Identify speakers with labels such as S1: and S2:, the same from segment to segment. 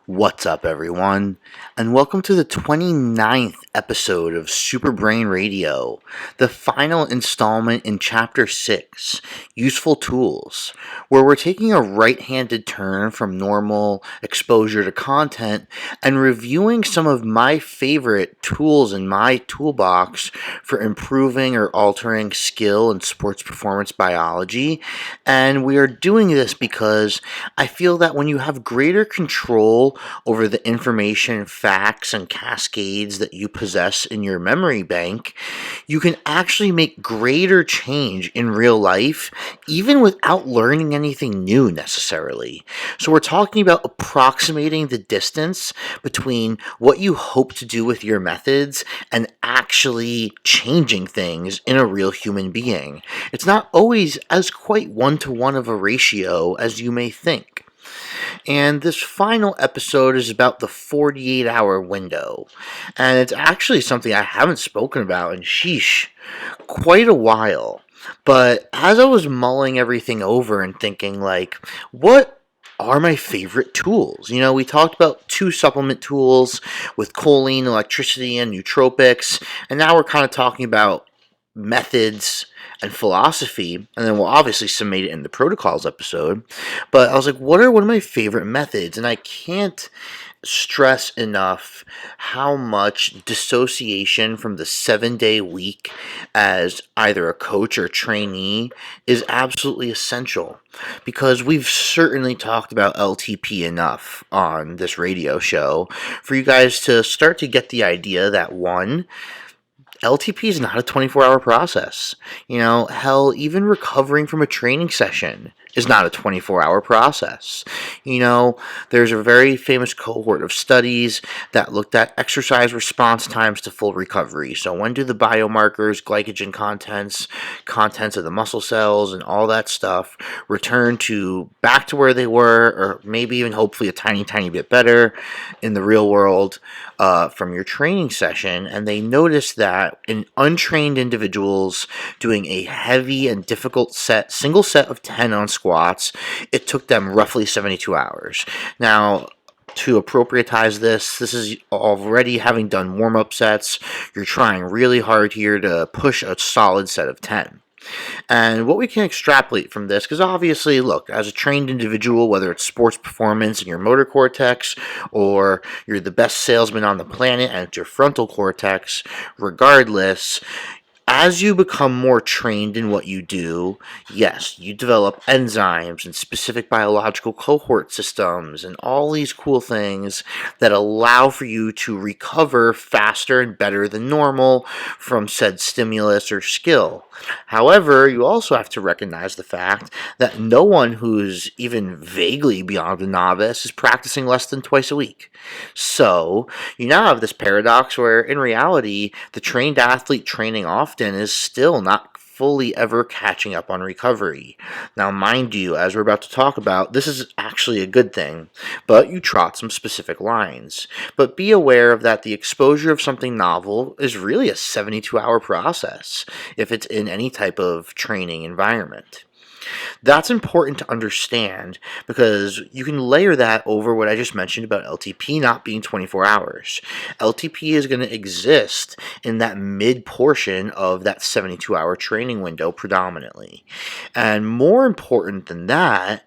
S1: What's up, everyone, and welcome to the 29th episode of Super Brain Radio, the final installment in Chapter 6, Useful Tools, where we're taking a right-handed turn from normal exposure to content and reviewing some of my favorite tools in my toolbox for improving or altering skill in sports performance biology. And we are doing this because I feel that when you have greater control over the information, facts, and cascades that you possess in your memory bank, you can actually make greater change in real life, even without learning anything new necessarily. So we're talking about approximating the distance between what you hope to do with your methods and actually changing things in a real human being. It's not always as quite one-to-one of a ratio as you may think. And this final episode is about the 48-hour window. And it's actually something I haven't spoken about in quite a while. But as I was mulling everything over and thinking, what are my favorite tools? You know, we talked about 2 supplement tools with choline, electricity, and nootropics. And now we're kind of talking about methods and philosophy, and then we'll obviously summate it in the protocols episode. But I was like, what are one of my favorite methods? And I can't stress enough how much dissociation from the 7-day week as either a coach or trainee is absolutely essential, because we've certainly talked about LTP enough on this radio show for you guys to start to get the idea that, one, LTP is not a 24-hour process. You know, hell, even recovering from a training session is not a 24-hour process. You know, there's a very famous cohort of studies that looked at exercise response times to full recovery. So when do the biomarkers, glycogen contents of the muscle cells, and all that stuff return to back to where they were, or maybe even hopefully a tiny bit better in the real world from your training session? And they noticed that in untrained individuals doing a heavy and difficult single set of 10 on squats, it took them roughly 72 hours. Now, to appropriatize this is already having done warm-up sets. You're trying really hard here to push a solid set of 10. And what we can extrapolate from this, because obviously, look, as a trained individual, whether it's sports performance in your motor cortex, or you're the best salesman on the planet and it's your frontal cortex, regardless, as you become more trained in what you do, yes, you develop enzymes and specific biological cohort systems and all these cool things that allow for you to recover faster and better than normal from said stimulus or skill. However, you also have to recognize the fact that no one who's even vaguely beyond a novice is practicing less than twice a week. So, you now have this paradox where, in reality, the trained athlete training often is still not fully ever catching up on recovery. Now, mind you, as we're about to talk about, this is actually a good thing, but you trot some specific lines. But be aware of that the exposure of something novel is really a 72-hour process if it's in any type of training environment. That's important to understand because you can layer that over what I just mentioned about LTP not being 24 hours. LTP is going to exist in that mid portion of that 72-hour training window predominantly. And more important than that,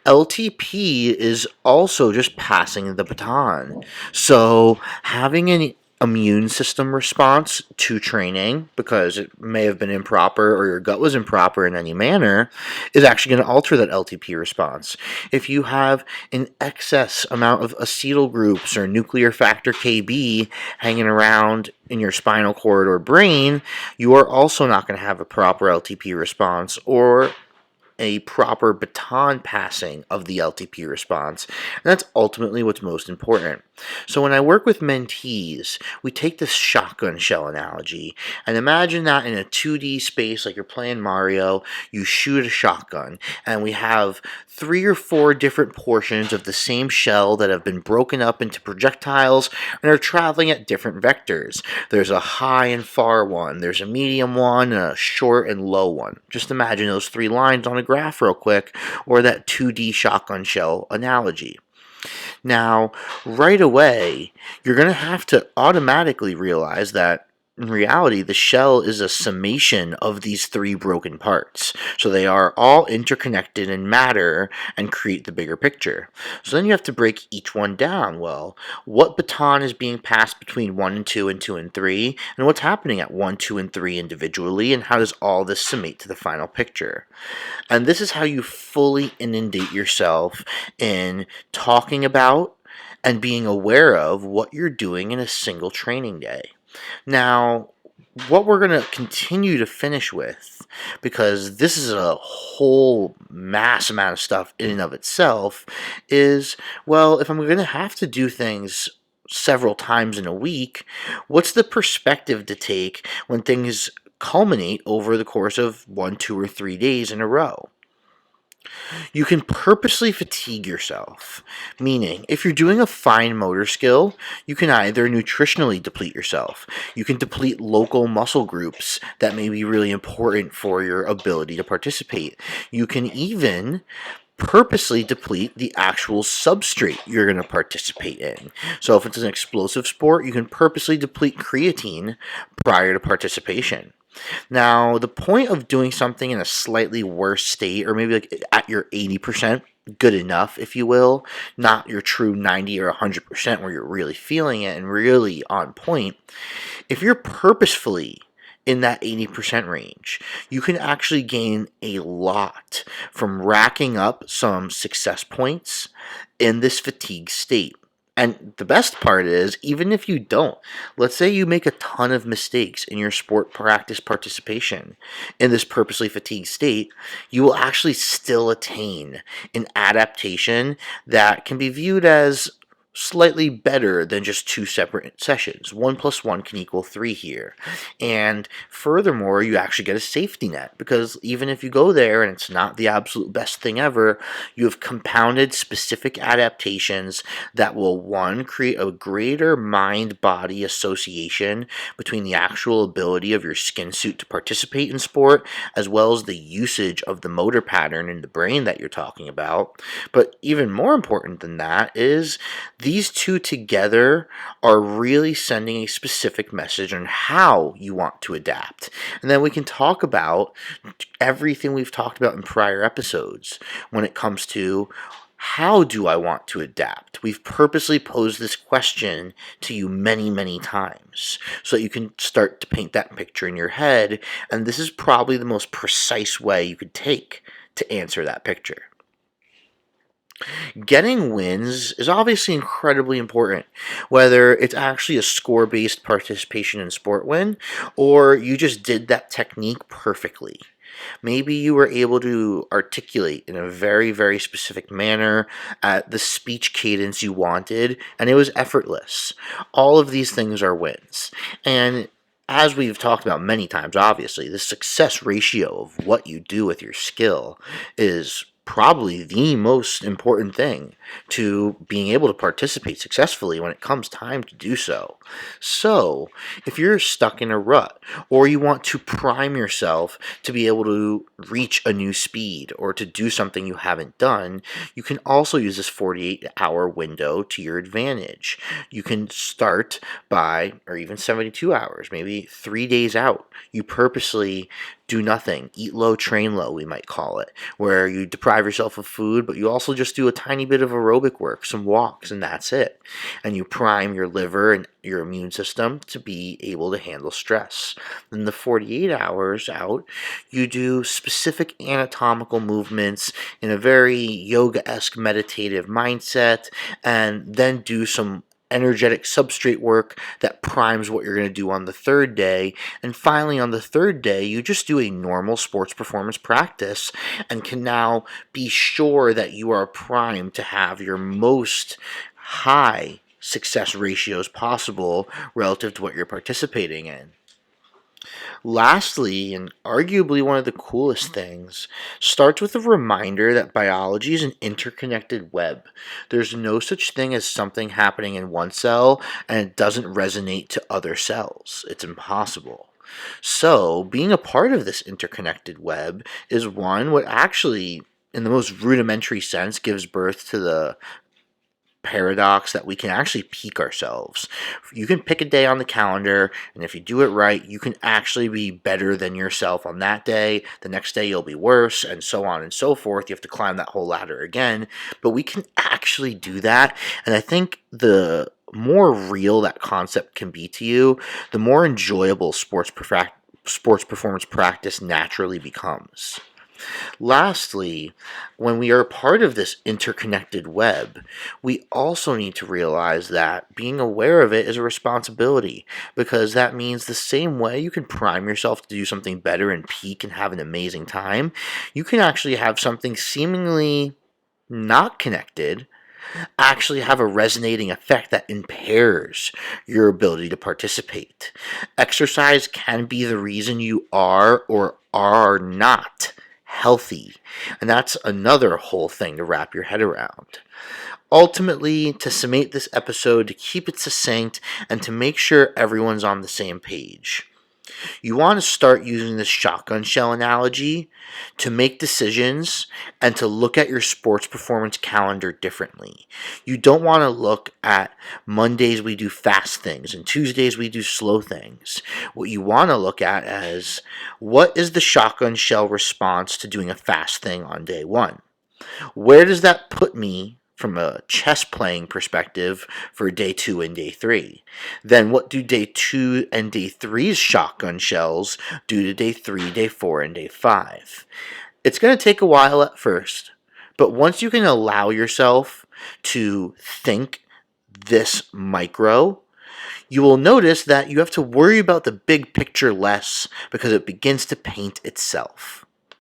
S1: LTP is also just passing the baton. So having an immune system response to training, because it may have been improper or your gut was improper in any manner, is actually going to alter that LTP response. If you have an excess amount of acetyl groups or nuclear factor KB hanging around in your spinal cord or brain, you are also not going to have a proper LTP response or a proper baton passing of the LTP response. And that's ultimately what's most important. So when I work with mentees, we take this shotgun shell analogy, and imagine that in a 2D space, like you're playing Mario, you shoot a shotgun, and we have 3 or 4 different portions of the same shell that have been broken up into projectiles and are traveling at different vectors. There's a high and far one, there's a medium one, and a short and low one. Just imagine those 3 lines on a graph real quick, or that 2D shotgun shell analogy. Now, right away, you're going to have to automatically realize that in reality, the shell is a summation of these three broken parts. So they are all interconnected in matter and create the bigger picture. So then you have to break each one down. Well, what baton is being passed between 1 and 2 and 3, and what's happening at 1, 2, and 3 individually, and how does all this summate to the final picture? And this is how you fully inundate yourself in talking about and being aware of what you're doing in a single training day. Now, what we're going to continue to finish with, because this is a whole mass amount of stuff in and of itself, is, well, if I'm going to have to do things several times in a week, what's the perspective to take when things culminate over the course of 1, 2, or 3 days in a row? You can purposely fatigue yourself, meaning if you're doing a fine motor skill, you can either nutritionally deplete yourself. You can deplete local muscle groups that may be really important for your ability to participate. You can even purposely deplete the actual substrate you're going to participate in. So if it's an explosive sport, you can purposely deplete creatine prior to participation. Now, the point of doing something in a slightly worse state, or maybe like at your 80%, good enough, if you will, not your true 90 or 100% where you're really feeling it and really on point, if you're purposefully in that 80% range, you can actually gain a lot from racking up some success points in this fatigue state. And the best part is, even if you don't, let's say you make a ton of mistakes in your sport practice participation in this purposely fatigued state, you will actually still attain an adaptation that can be viewed as slightly better than just two separate sessions. 1 plus 1 can equal 3 here. And furthermore, you actually get a safety net, because even if you go there and it's not the absolute best thing ever, you have compounded specific adaptations that will, one, create a greater mind-body association between the actual ability of your skin suit to participate in sport, as well as the usage of the motor pattern in the brain that you're talking about. But even more important than that is these two together are really sending a specific message on how you want to adapt. And then we can talk about everything we've talked about in prior episodes when it comes to how do I want to adapt? We've purposely posed this question to you many, many times so that you can start to paint that picture in your head. And this is probably the most precise way you could take to answer that picture. Getting wins is obviously incredibly important, whether it's actually a score-based participation in sport win, or you just did that technique perfectly. Maybe you were able to articulate in a very, very specific manner at the speech cadence you wanted, and it was effortless. All of these things are wins. And as we've talked about many times, obviously, the success ratio of what you do with your skill is probably the most important thing to being able to participate successfully when it comes time to do so. So, if you're stuck in a rut, or you want to prime yourself to be able to reach a new speed or to do something you haven't done, you can also use this 48-hour window to your advantage. You can start by, or even 72 hours, maybe 3 days out. You purposely do nothing, eat low, train low, we might call it, where you deprive yourself of food, but you also just do a tiny bit of aerobic work, some walks, and that's it. And you prime your liver and your immune system to be able to handle stress. Then the 48 hours out, you do specific anatomical movements in a very yoga-esque meditative mindset, and then do some energetic substrate work that primes what you're going to do on the third day. And finally, on the third day, you just do a normal sports performance practice and can now be sure that you are primed to have your most high success ratios possible relative to what you're participating in. Lastly, and arguably one of the coolest things, starts with a reminder that biology is an interconnected web. There's no such thing as something happening in one cell and it doesn't resonate to other cells. It's impossible. So, being a part of this interconnected web is what actually, in the most rudimentary sense, gives birth to the paradox that we can actually peak ourselves. You can pick a day on the calendar, and if you do it right, you can actually be better than yourself on that day. The next day you'll be worse, and so on and so forth. You have to climb that whole ladder again, but we can actually do that. And I think the more real that concept can be to you, the more enjoyable sports performance practice naturally becomes. Lastly, when we are part of this interconnected web, we also need to realize that being aware of it is a responsibility, because that means the same way you can prime yourself to do something better and peak and have an amazing time, you can actually have something seemingly not connected actually have a resonating effect that impairs your ability to participate. Exercise can be the reason you are or are not healthy, and that's another whole thing to wrap your head around. Ultimately, to summate this episode, to keep it succinct, and to make sure everyone's on the same page, you want to start using this shotgun shell analogy to make decisions and to look at your sports performance calendar differently. You don't want to look at Mondays we do fast things and Tuesdays we do slow things. What you want to look at is, what is the shotgun shell response to doing a fast thing on day one? Where does that put me from a chess playing perspective for day 2 and day 3? Then what do day 2 and day 3's shotgun shells do to day 3, day 4, and day 5? It's going to take a while at first, but once you can allow yourself to think this micro, you will notice that you have to worry about the big picture less because it begins to paint itself.